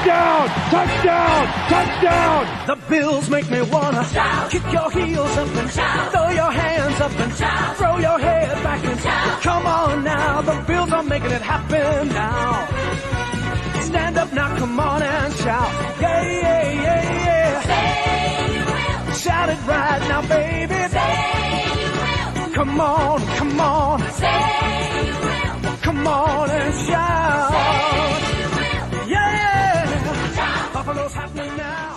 Touchdown! Touchdown! Touchdown! The Bills make me wanna shout. Kick your heels up and shout. Throw your hands up and shout. Throw your head back and shout. Come on now, the Bills are making it happen now. Stand up now, come on and shout. Yeah, yeah, yeah, yeah. Say you will. Shout it right now, baby. Say you will. Come on, come on. Say you will. Come on and shout. Say you will. Yeah. Buffalo's happening now.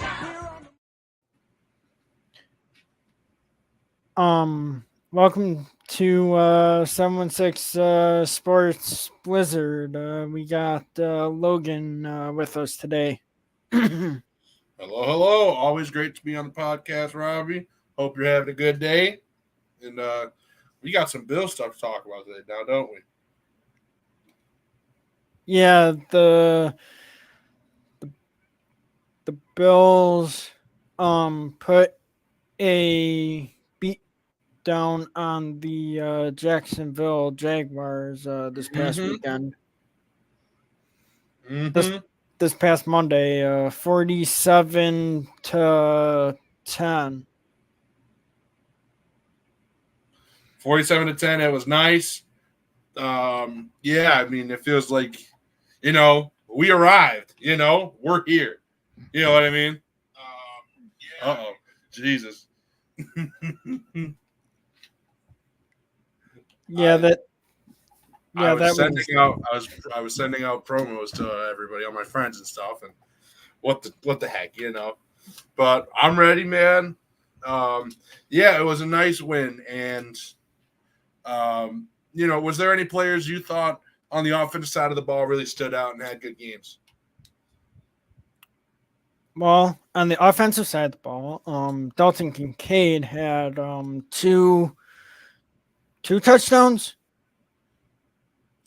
Welcome to 716 Sports Blizzard. We got Logan with us today. Hello. Always great to be on the podcast, Robbie. Hope you're having a good day. And we got some Bill stuff to talk about today now, don't we? Yeah, the Bills put a beat down on the Jacksonville Jaguars this past weekend. This past Monday, 47-10. 47-10. It was nice. Yeah, I mean, it feels like, we arrived. We're here. You know what I mean? Yeah. Uh-oh. Jesus. I was sending out promos to everybody, all my friends and stuff, and what the heck, But I'm ready, man. Yeah, it was a nice win, and was there any players you thought on the offensive side of the ball really stood out and had good games? Well, on the offensive side of the ball, Dalton Kincaid had two touchdowns.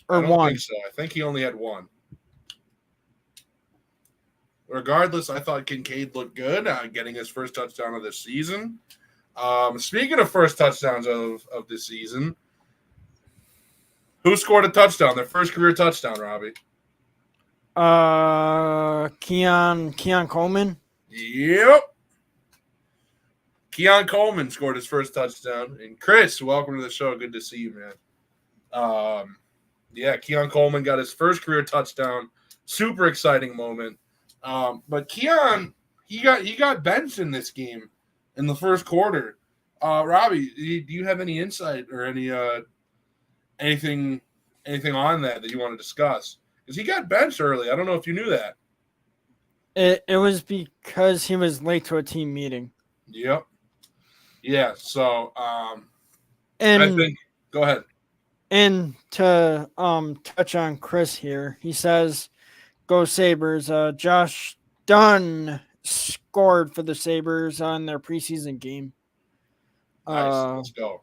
Or one? I think so. I think he only had one. Regardless, I thought Kincaid looked good, getting his first touchdown of the season. Speaking of first touchdowns of the season, who scored a touchdown? Their first career touchdown, Robbie. Keon Coleman. Yep. Keon Coleman scored his first touchdown. And Chris, welcome to the show. Good to see you, man. Yeah, Keon Coleman got his first career touchdown. Super exciting moment. But Keon, he got benched in this game in the first quarter. Robbie, do you have any insight or anything on that you want to discuss? Because he got benched early. I don't know if you knew that. It was because he was late to a team meeting. Yep. Yeah. So, and I think go ahead. And to touch on Chris here, he says, "Go Sabres!" Josh Dunn scored for the Sabres on their preseason game. Nice. Let's go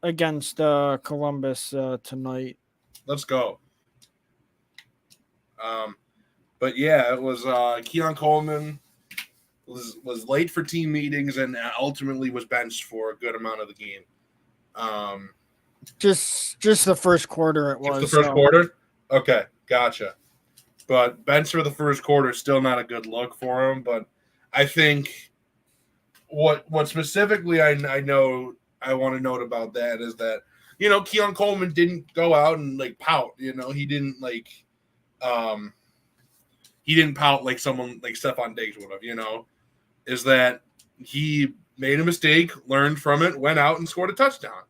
against Columbus tonight. Let's go. But yeah, it was Keon Coleman was late for team meetings and ultimately was benched for a good amount of the game. Just the first quarter it was. Just the first quarter? Okay, gotcha. But bench for the first quarter is still not a good look for him. But I think what specifically I know I want to note about that is that, Keon Coleman didn't go out and pout. He didn't he didn't pout like someone like Stephon Diggs would have, is that he made a mistake, learned from it, went out and scored a touchdown.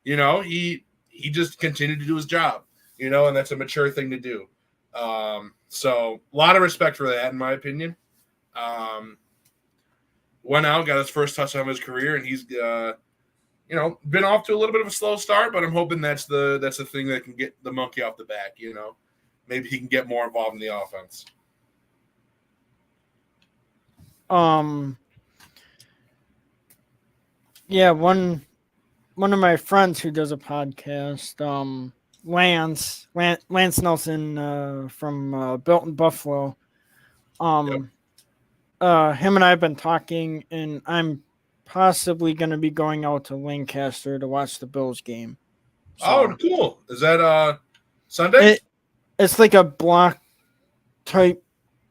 He just continued to do his job, and that's a mature thing to do. So a lot of respect for that, in my opinion. Went out, got his first touchdown of his career, and he's, been off to a little bit of a slow start, but I'm hoping that's the thing that can get the monkey off the back, Maybe he can get more involved in the offense. Yeah, one of my friends who does a podcast, Lance Nelson from Built in Buffalo. Him and I have been talking, and I'm possibly going to be going out to Lancaster to watch the Bills game. So, oh, cool! Is that Sunday? It's like a block type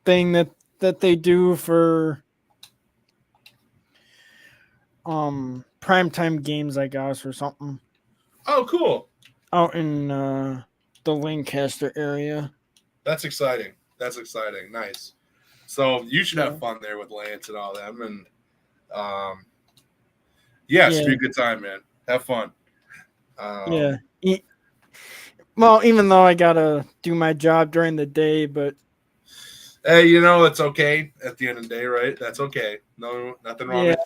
thing that that they do for primetime games, I guess, or something Oh, cool. out in the Lancaster area. That's exciting. That's exciting. Nice. So you should have Yeah. fun there with Lance and all them, and yeah, it should be a good time, man. Have fun. Yeah. Well, even though I gotta do my job during the day, but Hey, you know it's okay at the end of the day, right? That's okay. No, nothing wrong yeah, with.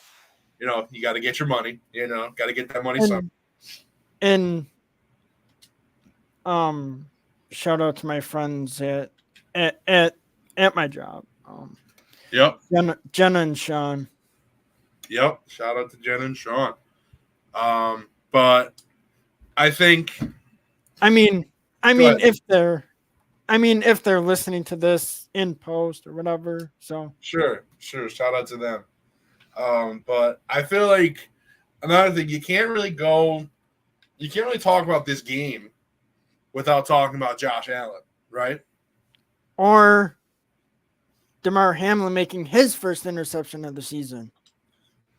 You know, you got to get your money. You know, got to get that money. Some. and shout out to my friends at at my job. Yep. Jenna and Sean. Yep. Shout out to Jen and Sean. But I think. I mean, Go ahead. if they're listening to this in post or whatever, so Sure. Shout out to them. But I feel like another thing, you can't really talk about this game without talking about Josh Allen, right? or DeMar Hamlin making his first interception of the season.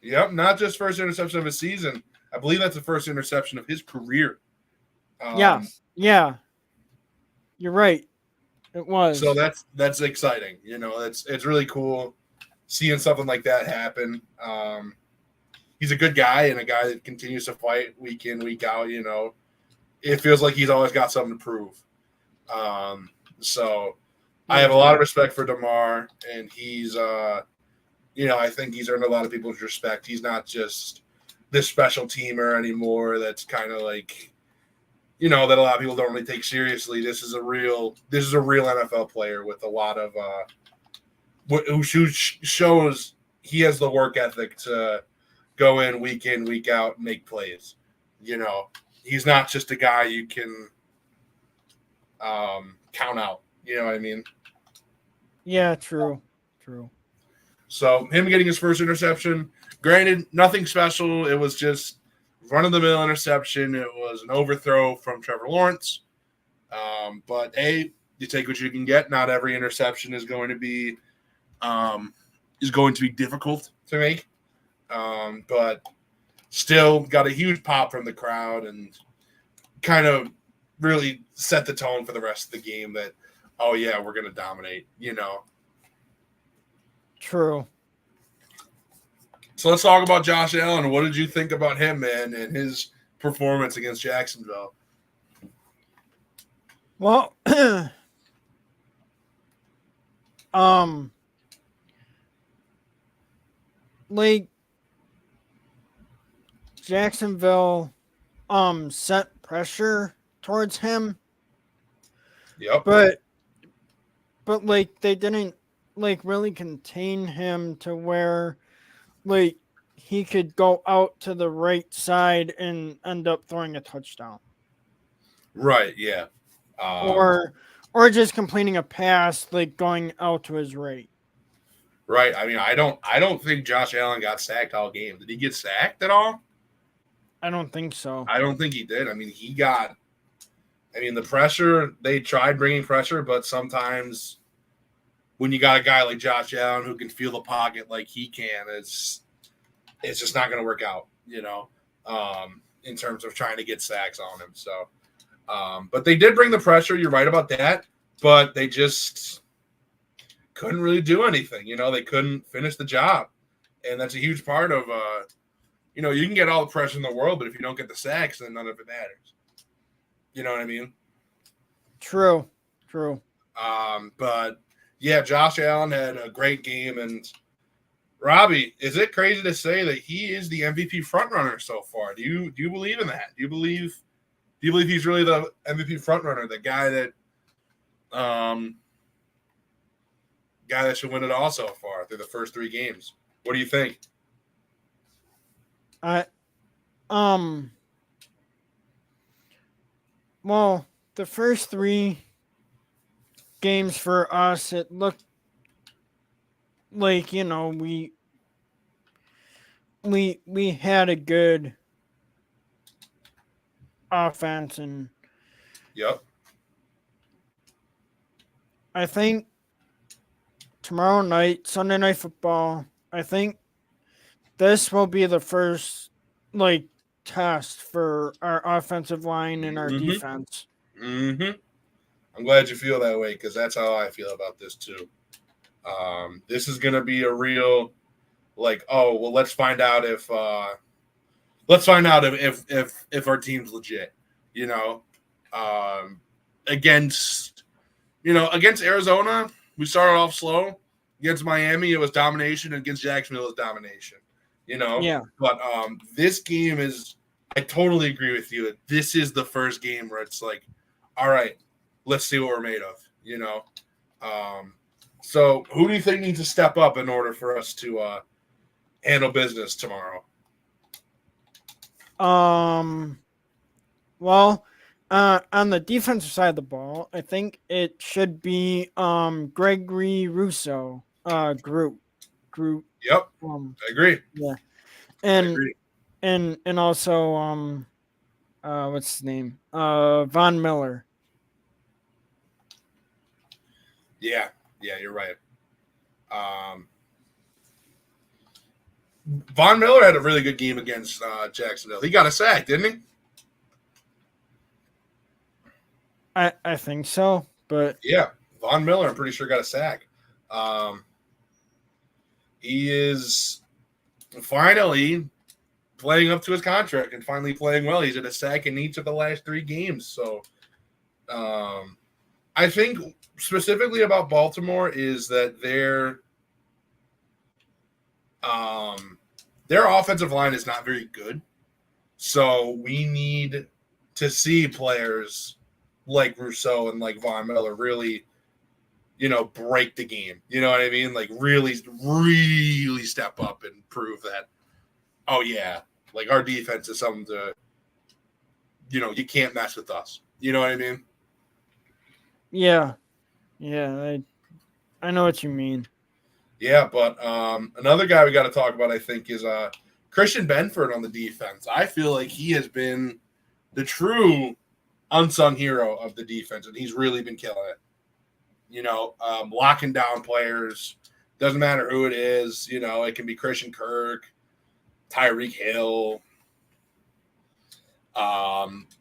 Yep, not just first interception of his season. I believe that's the first interception of his career. Yes, yeah, you're right. It was. So that's exciting. You know, it's really cool seeing something like that happen. He's a good guy and a guy that continues to fight week in, week out. You know, it feels like he's always got something to prove. So I have a lot of respect for DeMar, and he's, you know, I think he's earned a lot of people's respect. He's not just this special teamer anymore. That's kind of like, you know, that a lot of people don't really take seriously. This is a real NFL player with a lot of, who shows he has the work ethic to go in, week out, and make plays. You know, he's not just a guy you can count out. You know what I mean? Yeah, true. So him getting his first interception, granted, nothing special. It was just run-of-the-mill interception. It was an overthrow from Trevor Lawrence. But hey, you take what you can get. Not every interception is going to be difficult to make. But still got a huge pop from the crowd and kind of really set the tone for the rest of the game that, oh yeah, we're going to dominate, you know. True. So let's talk about Josh Allen. What did you think about him, man, and his performance against Jacksonville? Well, like Jacksonville set pressure towards him. Yep. But like they didn't like really contain him to where like he could go out to the right side and end up throwing a touchdown. Right, yeah. Or just completing a pass like going out to his right. Right. I mean, I don't think Josh Allen got sacked all game. Did he get sacked at all? I don't think so. I don't think he did. I mean, the pressure, they tried bringing pressure, but sometimes when you got a guy like Josh Allen who can feel the pocket like he can, it's just not going to work out, you know, in terms of trying to get sacks on him. So, but they did bring the pressure. You're right about that, but they just couldn't really do anything. You know, they couldn't finish the job. And that's a huge part of, you know, you can get all the pressure in the world, but if you don't get the sacks, then none of it matters. You know what I mean? True. But yeah, Josh Allen had a great game, and Robbie, is it crazy to say that he is the MVP frontrunner so far? Do you believe in that? Do you believe he's really the MVP frontrunner, the guy that should win it all so far through the first 3 games? What do you think? Well, the first 3 games for us, it looked like, you know, we had a good offense, and Yep. I think tomorrow night, Sunday Night Football. I think this will be the first like test for our offensive line and our Mm-hmm. defense. Mm-hmm. I'm glad you feel that way because that's how I feel about this too. This is going to be a real, like, oh well, let's find out if our team's legit. You know, against against Arizona, we started off slow. Against Miami, it was domination. Against Jacksonville, it was domination. Yeah. But this game is. I totally agree with you. This is the first game where it's like, all right, let's see what we're made of. So who do you think needs to step up in order for us to handle business tomorrow? Well, on the defensive side of the ball, I think it should be Gregory Russo, Groot. Yep, I agree. Yeah. I And agree. and also what's his name? Von Miller. Yeah, you're right. Von Miller had a really good game against Jacksonville. He got a sack, didn't he? I think so, but Yeah, Von Miller, I'm pretty sure got a sack. He is finally playing up to his contract and finally playing well. He's at a sack in each of the last 3 games. So I think specifically about Baltimore is that their offensive line is not very good. So we need to see players like Rousseau and like Von Miller really, break the game. You know what I mean? Like really, really step up and prove that, oh yeah, like our defense is something to, you can't mess with us. You know what I mean? yeah, I know what you mean. Yeah, but another guy we got to talk about, I think, is Christian Benford on the defense. I feel like he has been the true unsung hero of the defense, and he's really been killing it. Locking down players. Doesn't matter who it is. It can be Christian Kirk, Tyreek Hill,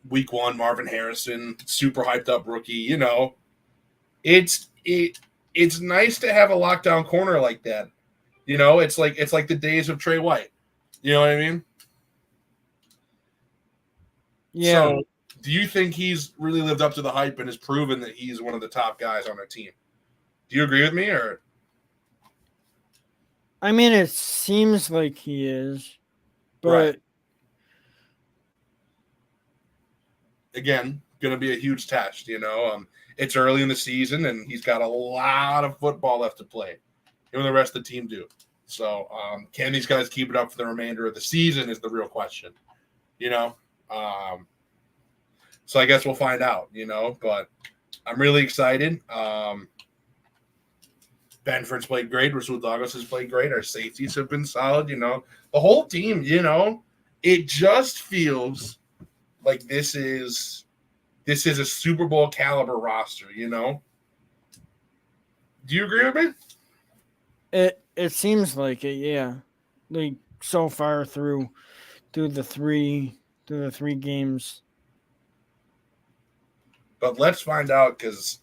week 1, Marvin Harrison, super hyped up rookie. It's nice to have a lockdown corner like that. It's like the days of Trey White. You know what I mean? Yeah. So, do you think he's really lived up to the hype and has proven that he's one of the top guys on our team? Do you agree with me, or? I mean, it seems like he is, but Right. Again, going to be a huge test. It's early in the season, and he's got a lot of football left to play. Him and the rest of the team do. So, can these guys keep it up for the remainder of the season is the real question. So I guess we'll find out, but I'm really excited. Benford's played great. Rasul Douglas has played great. Our safeties have been solid, the whole team, it just feels like this is a Super Bowl caliber roster, Do you agree with me? it seems like it, yeah. Like so far through the 3 games. But let's find out because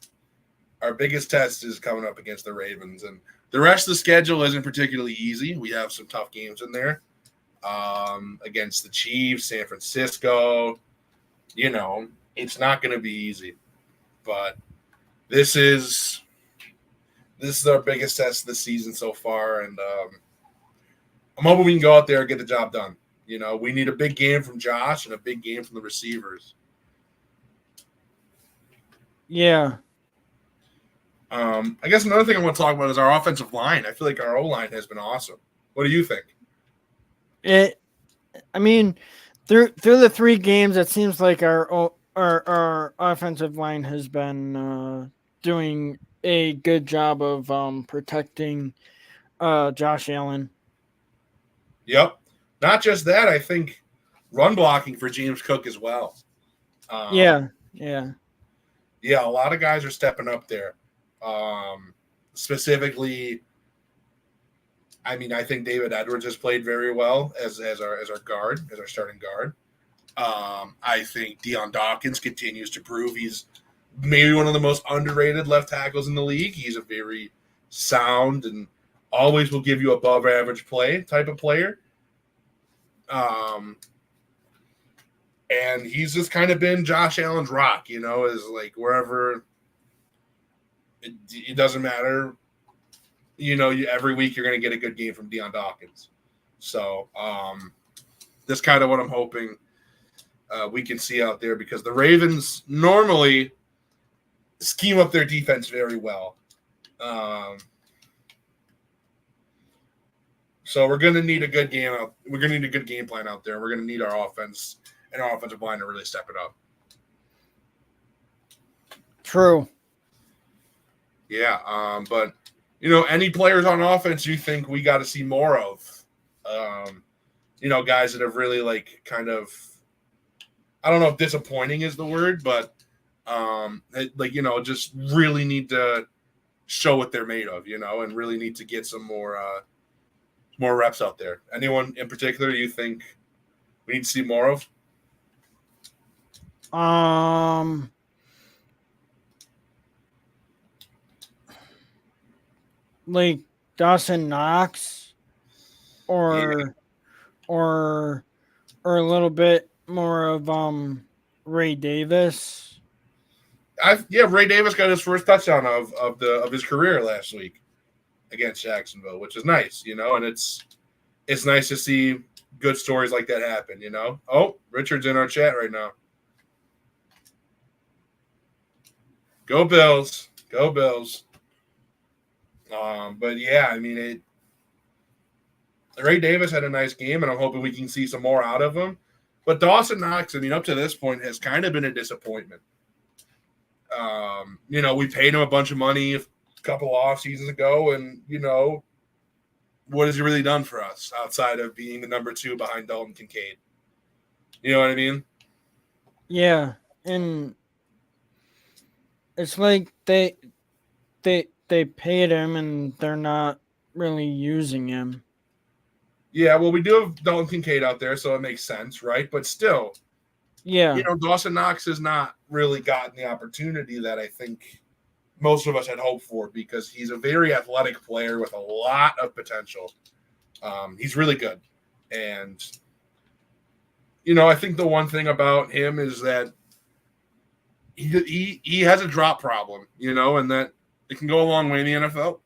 our biggest test is coming up against the Ravens, and the rest of the schedule isn't particularly easy. We have some tough games in there against the Chiefs, San Francisco. It's not going to be easy, but this is our biggest test of the season so far, and I'm hoping we can go out there and get the job done. We need a big game from Josh and a big game from the receivers. Yeah. I guess another thing I want to talk about is our offensive line. I feel like our O-line has been awesome. What do you think? I mean, through the 3 games, it seems like our offensive line has been doing a good job of protecting Josh Allen. Yep. Not just that, I think run blocking for James Cook as well. Yeah, a lot of guys are stepping up there. specifically, I mean, I think David Edwards has played very well as our starting guard. I think Deion Dawkins continues to prove he's maybe one of the most underrated left tackles in the league. He's a very sound and always will give you above average play type of player. And he's just kind of been Josh Allen's rock, is like wherever it doesn't matter. Every week you're going to get a good game from Deion Dawkins. So that's kind of what I'm hoping we can see out there, because the Ravens normally scheme up their defense very well. So we're going to need a good game out. We're going to need a good game plan out there. We're going to need our offense and our offensive line to really step it up. True. Yeah, but any players on offense you think we got to see more of? Guys that have really kind of, I don't know if disappointing is the word, but just really need to show what they're made of, and really need to get some more reps out there. Anyone in particular you think we need to see more of? Like Dawson Knox, or a little bit more of Ray Davis. Ray Davis got his first touchdown of his career last week against Jacksonville, which is nice, and it's nice to see good stories like that happen, Oh, Richard's in our chat right now. Go Bills. Go Bills. But yeah, I mean, Ray Davis had a nice game, and I'm hoping we can see some more out of him. But Dawson Knox, I mean, up to this point, has kind of been a disappointment. We paid him a bunch of money a couple off seasons ago, and what has he really done for us outside of being the number 2 behind Dalton Kincaid? You know what I mean? Yeah, and it's like they paid him and they're not really using him. Yeah, well, we do have Dalton Kincaid out there, so it makes sense, right? But still, yeah, Dawson Knox has not really gotten the opportunity that I think most of us had hoped for, because he's a very athletic player with a lot of potential. He's really good. And, I think the one thing about him is that he has a drop problem, and that it can go a long way in the NFL.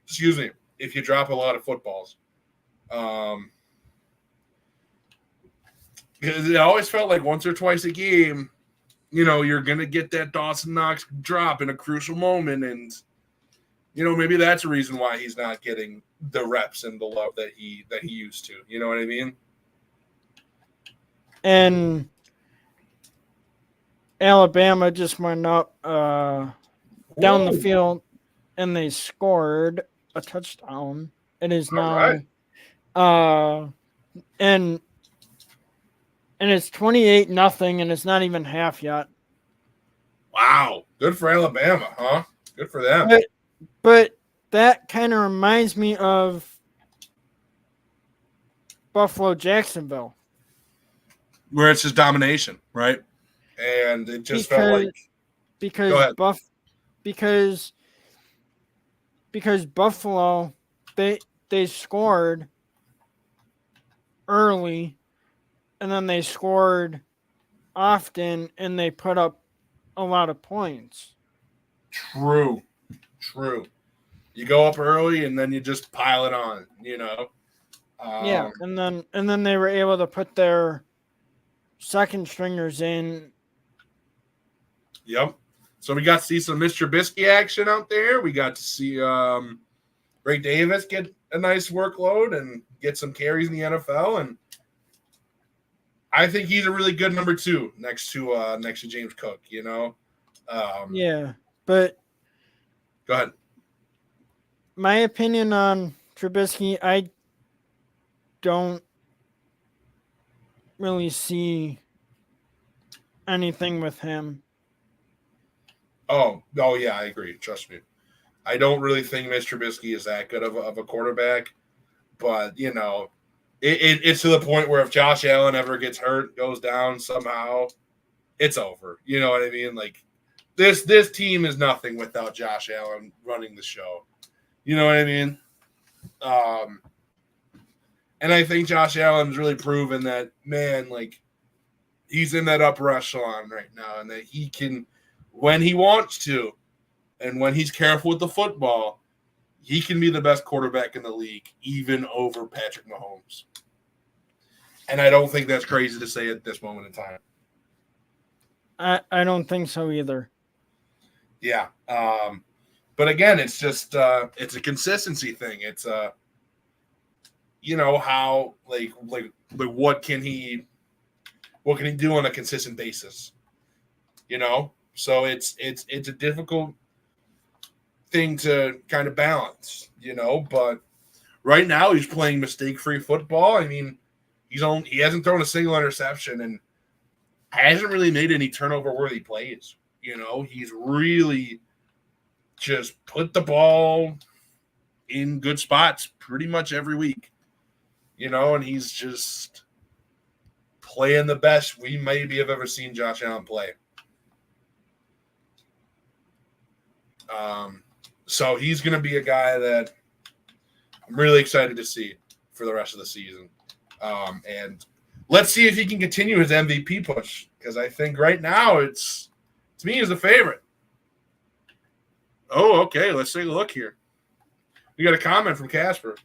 Excuse me, if you drop a lot of footballs. Because it always felt like once or twice a game, you're going to get that Dawson Knox drop in a crucial moment. And, maybe that's a reason why he's not getting the reps and the love that he used to. You know what I mean? And Alabama just went up down the field, and they scored a touchdown. It is now, and it's 28-0, and it's not even half yet. Wow, good for Alabama, huh? Good for them. But that kind of reminds me of Buffalo Jacksonville, where it's just domination, right? And it just felt like because Buffalo they scored early, and then they scored often, and they put up a lot of points. True. You go up early, and then you just pile it on, Yeah, and then they were able to put their second stringers in. Yep. So we got to see some Mr. Trubisky action out there. We got to see Ray Davis get a nice workload and get some carries in the NFL, and I think he's a really good number 2 next to James Cook. Yeah, but go ahead. My opinion on Trubisky, I don't really see anything with him. Oh yeah, I agree. Trust me. I don't really think Mr. Trubisky is that good of a quarterback, but it's to the point where if Josh Allen ever gets hurt, goes down somehow, it's over. You know what I mean? Like this team is nothing without Josh Allen running the show. You know what I mean? And I think Josh Allen's really proven that, man, like he's in that upper echelon right now, and that he can, when he wants to, and when he's careful with the football, he can be the best quarterback in the league, even over Patrick Mahomes. And I don't think that's crazy to say at this moment in time. I don't think so either. Yeah. But again, it's just it's a consistency thing. It's how like what can he do on a consistent basis? So it's a difficult thing to kind of balance, but right now he's playing mistake-free football. I mean, he hasn't thrown a single interception and hasn't really made any turnover-worthy plays. He's really just put the ball in good spots pretty much every week, and he's just playing the best we maybe have ever seen Josh Allen play. So he's going to be a guy that I'm really excited to see for the rest of the season. And let's see if he can continue his MVP push, because I think right now it's to me is the favorite. Oh, okay. Let's take a look here. We got a comment from Casper.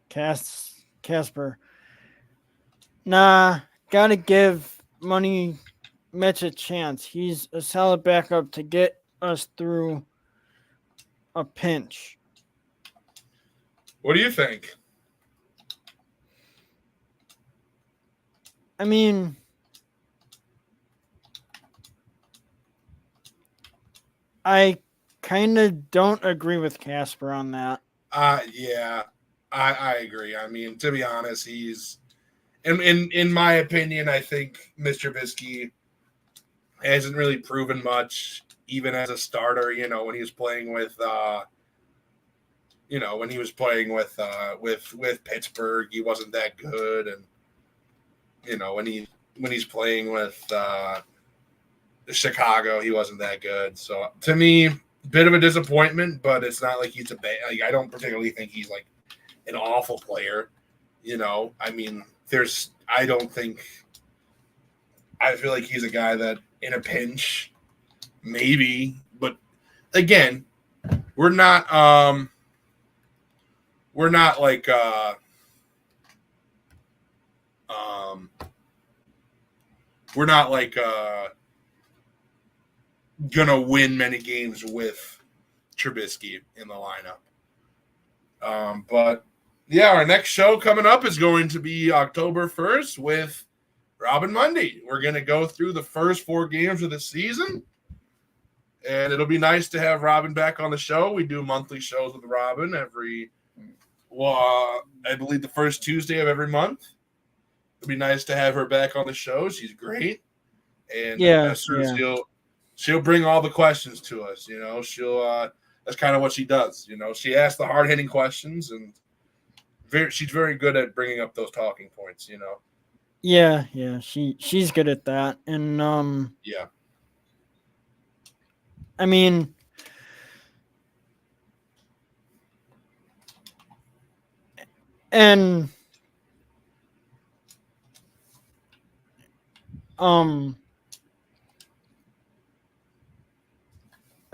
Casper. Nah, gotta give Money Mitch a chance. He's a solid backup to get us through a pinch. What do you think? I mean, I kind of don't agree with Casper on that. Yeah, I agree. I mean, to be honest, he's in my opinion, I think Mr. Trubisky hasn't really proven much, even as a starter. When he was playing with, with Pittsburgh, he wasn't that good, and when he's playing with Chicago, he wasn't that good. So to me, bit of a disappointment, but it's not like he's I don't particularly think he's like an awful player. I mean, I feel like he's a guy that in a pinch, maybe, but again, we're not gonna win many games with Trubisky in the lineup. But yeah, our next show coming up is going to be October 1st with Robin Mundy. We're going to go through the first 4 games of the season, and it'll be nice to have Robin back on the show. We do monthly shows with Robin I believe the first Tuesday of every month. It'll be nice to have her back on the show. She's great. And she'll bring all the questions to us. That's kind of what she does. She asks the hard-hitting questions, and she's very good at bringing up those talking points. Yeah, she's good at that, and yeah. I mean, and I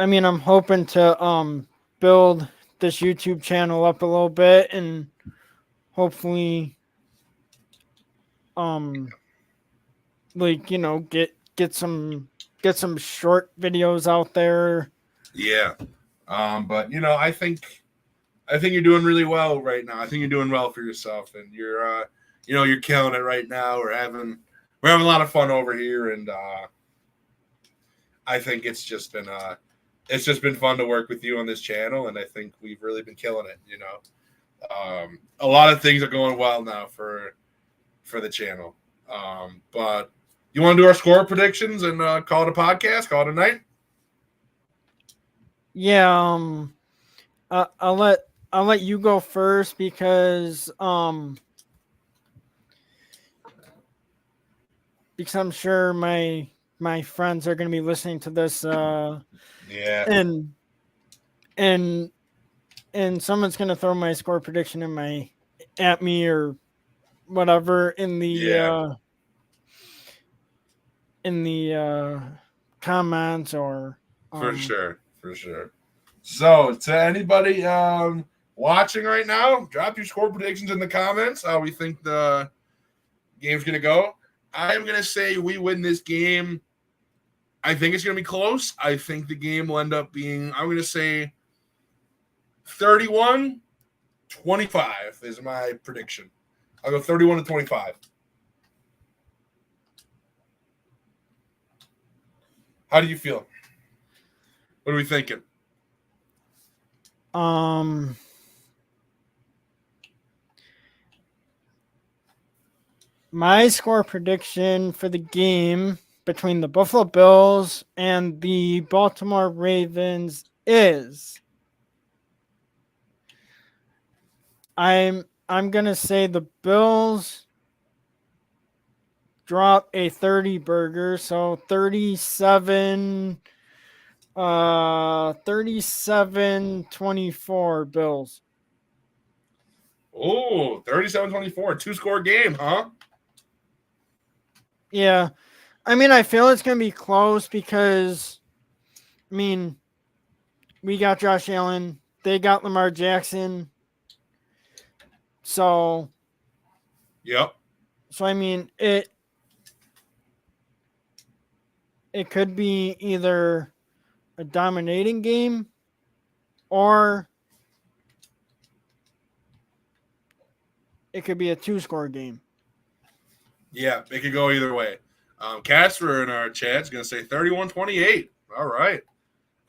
mean, I'm hoping to build this YouTube channel up a little bit and hopefully get some short videos out there. Yeah. But I think you're doing really well right now. I think you're doing well for yourself, and you're you're killing it right now. We're having a lot of fun over here, and I think it's just been fun to work with you on this channel, and I think we've really been killing it. A lot of things are going well now for the channel. But you want to do our score predictions and call it a podcast, call it a night? Yeah, I'll let you go first because I'm sure my friends are going to be listening to this Yeah, and and someone's going to throw my score prediction at me or whatever yeah, in the comments or for um sure, for sure. So, to anybody watching right now, drop your score predictions in the comments. How we think the game's gonna go. I'm gonna say we win this game. I think it's gonna be close. I think the game will end up being. I'm gonna say 31-25 is my prediction. I'll go 31-25. How do you feel? What are we thinking? um my score prediction for the game between the Buffalo Bills and the Baltimore Ravens is I'm going to say the Bills drop a 30 burger, so 37-24 Bills. Oh, 37-24, two-score game, huh? Yeah. I mean, I feel it's going to be close because I mean, we got Josh Allen, they got Lamar Jackson. So Yep. I mean, it could be either a dominating game or it could be a two-score game. Yeah, it could go either way. Casper in our chat is going to say 31-28. All right.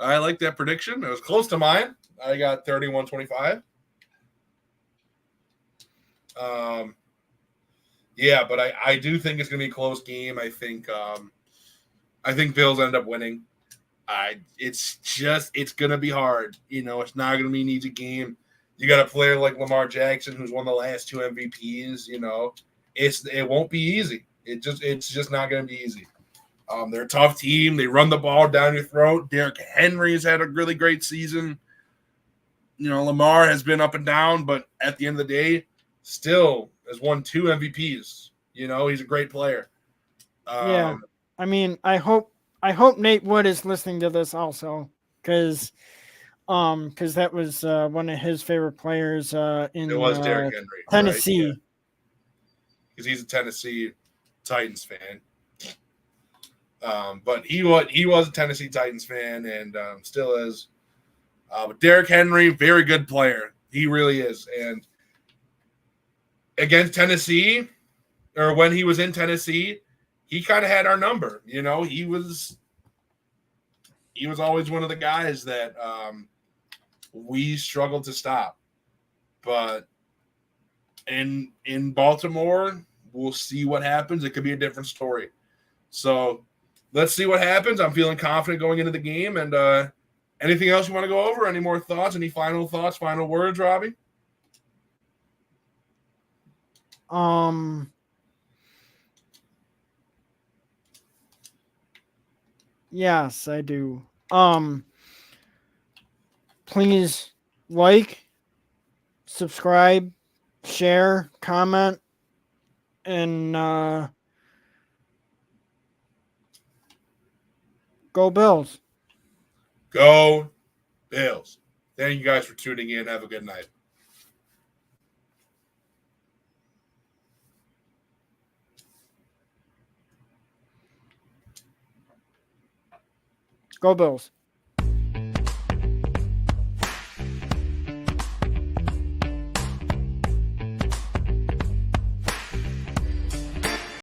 I like that prediction. It was close to mine. I got 31-25. Yeah, but I do think it's going to be a close game. I think Bills end up winning. It's going to be hard. It's not going to be an easy game. You got a player like Lamar Jackson who's won the last two MVPs. It won't be easy. It's just not going to be easy. They're a tough team. They run the ball down your throat. Derrick Henry has had a really great season. Lamar has been up and down, but at the end of the day, still has won two MVPs. He's a great player. Yeah. I mean, I hope Nate Wood is listening to this also cuz that was one of his favorite players It in was Derrick Henry, right? Tennessee. Yeah, because he's a Tennessee Titans fan. But he was a Tennessee Titans fan and still is. But Derrick Henry, very good player. He really is. And against Tennessee, or when he was in Tennessee, he kind of had our number. He was always one of the guys that we struggled to stop. But in Baltimore, we'll see what happens. It could be a different story. So let's see what happens. I'm feeling confident going into the game. And anything else you want to go over? Any more thoughts? Any final thoughts? Final words, Robbie? Yes, I do. Please like, subscribe, share, comment, and go Bills. Go Bills. Thank you guys for tuning in. Have a good night. Go Bills.